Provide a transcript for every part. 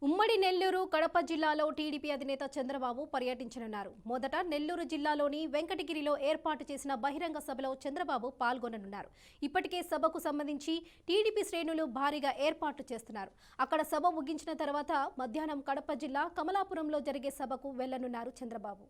ఉమ్మడి నెల్లూరు కడప జిల్లాలో టీడీపీ అధినేత చంద్రబాబు పర్యటించనున్నారు. మొదట నెల్లూరు జిల్లాలోని వెంకటగిరిలో ఏర్పాటు చేసిన బహిరంగ సభలో చంద్రబాబు పాల్గొననున్నారు. ఇప్పటికే సభకు సంబంధించి టీడీపీ శ్రేణులు భారీగా ఏర్పాట్లు చేస్తున్నారు. అక్కడ సభ ముగించిన తర్వాత మధ్యాహ్నం కడప జిల్లా కమలాపురంలో జరిగే సభకు వెళ్లనున్నారు చంద్రబాబు.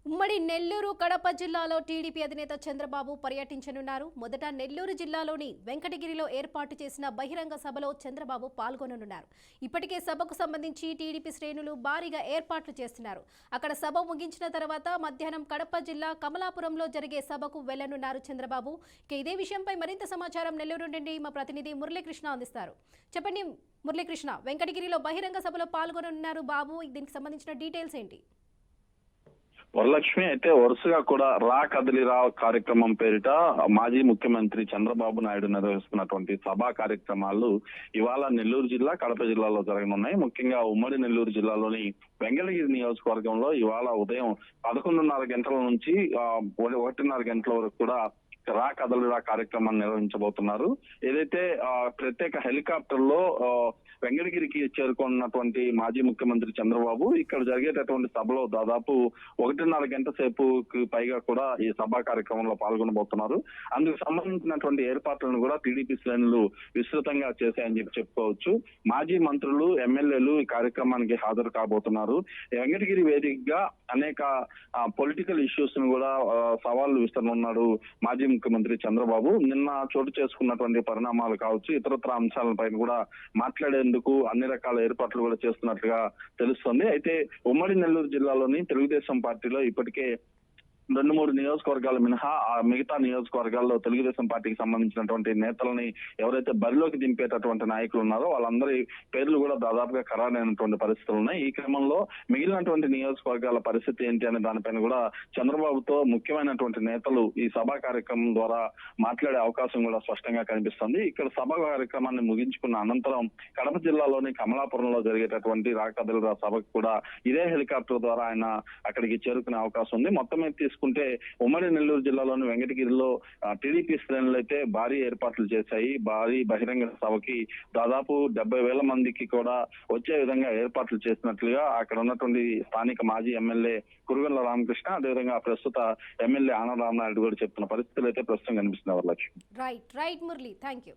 ఉమ్మడి నెల్లూరు కడప జిల్లాలో టీడీపీ అధినేత చంద్రబాబు పర్యటించనున్నారు. మొదట నెల్లూరు జిల్లాలోని వెంకటగిరిలో ఏర్పాటు చేసిన బహిరంగ సభలో చంద్రబాబు పాల్గొననున్నారు. ఇప్పటికే సభకు సంబంధించి టీడీపీ శ్రేణులు భారీగా ఏర్పాట్లు చేస్తున్నారు. అక్కడ సభ ముగించిన తర్వాత మధ్యాహ్నం కడప జిల్లా కమలాపురంలో జరిగే సభకు వెళ్లనున్నారు చంద్రబాబు. ఇదే విషయంపై మరింత సమాచారం నెల్లూరు నుండి మా ప్రతినిధి మురళీకృష్ణ అందిస్తారు. చెప్పండి మురళీకృష్ణ, వెంకటగిరిలో బహిరంగ సభలో పాల్గొననున్నారు బాబు, దీనికి సంబంధించిన డీటెయిల్స్ ఏంటి? వరలక్ష్మి అయితే వరుసగా కూడా రా కదలిరా కార్యక్రమం పేరిట మాజీ ముఖ్యమంత్రి చంద్రబాబు నాయుడు నిర్వహిస్తున్నటువంటి సభా కార్యక్రమాలు ఇవాళ నెల్లూరు జిల్లా కడప జిల్లాలో జరగనున్నాయి. ముఖ్యంగా ఉమ్మడి నెల్లూరు జిల్లాలోని వెంకటగిరి నియోజకవర్గంలో ఇవాళ ఉదయం 11:30 గంటల నుంచి 1:30 గంటల వరకు కూడా రా కదలిరా కార్యక్రమాన్ని నిర్వహించబోతున్నారు. ఏదైతే ప్రత్యేక హెలికాప్టర్ లో వెంకటగిరికి చేరుకున్నటువంటి మాజీ ముఖ్యమంత్రి చంద్రబాబు ఇక్కడ జరిగేటటువంటి సభలో దాదాపు 1:30 గంట సేపు పైగా కూడా ఈ సభా కార్యక్రమంలో పాల్గొనబోతున్నారు. అందుకు సంబంధించినటువంటి ఏర్పాట్లను కూడా టీడీపీ శ్రేణులు విస్తృతంగా చేశాయని చెప్పుకోవచ్చు. మాజీ మంత్రులు, ఎమ్మెల్యేలు ఈ కార్యక్రమానికి హాజరు కాబోతున్నారు. వెంకటగిరి వేదికగా అనేక పొలిటికల్ ఇష్యూస్ ను కూడా సవాళ్లు విస్తరనున్నాడు మాజీ ముఖ్యమంత్రి చంద్రబాబు. నిన్న చోటు చేసుకున్నటువంటి పరిణామాలు కావచ్చు, ఇతరత్ర అంశాలపైన కూడా మాట్లాడేందుకు అన్ని రకాల ఏర్పాట్లు కూడా చేస్తున్నట్లుగా తెలుస్తోంది. అయితే ఉమ్మడి నెల్లూరు జిల్లాలోని తెలుగుదేశం పార్టీలో ఇప్పటికే 2-3 నియోజకవర్గాలు మినహా మిగతా నియోజకవర్గాల్లో తెలుగుదేశం పార్టీకి సంబంధించినటువంటి నేతలని ఎవరైతే బరిలోకి దింపేటటువంటి నాయకులు ఉన్నారో వాళ్ళందరి పేర్లు కూడా దాదాపుగా ఖరారైనటువంటి పరిస్థితులు ఉన్నాయి. ఈ క్రమంలో మిగిలినటువంటి నియోజకవర్గాల పరిస్థితి ఏంటి అనే దానిపైన కూడా చంద్రబాబుతో ముఖ్యమైనటువంటి నేతలు ఈ సభా కార్యక్రమం ద్వారా మాట్లాడే అవకాశం కూడా స్పష్టంగా కనిపిస్తుంది. ఇక్కడ సభా కార్యక్రమాన్ని ముగించుకున్న అనంతరం కడప జిల్లాలోని కమలాపురంలో జరిగేటటువంటి రాకదలిరా సభకు కూడా ఇదే హెలికాప్టర్ ద్వారా ఆయన అక్కడికి చేరుకునే అవకాశం ఉంది. మొత్తం మీద తీసుకుంటే ఉమ్మడి నెల్లూరు జిల్లాలోని వెంకటగిరిలో టీడీపీ శ్రేణులు అయితే భారీ ఏర్పాట్లు చేశాయి. భారీ బహిరంగ సభకి దాదాపు 70,000 మందికి కూడా వచ్చే విధంగా ఏర్పాట్లు చేసినట్లుగా అక్కడ ఉన్నటువంటి స్థానిక మాజీ ఎమ్మెల్యే కురుగొండ్ల రామకృష్ణ, అదేవిధంగా ప్రస్తుత ఎమ్మెల్యే ఆనం రామనాయుడు కూడా చెప్తున్న పరిస్థితులు అయితే ప్రస్తుతం కనిపిస్తున్నారు. Right Murali, thank you.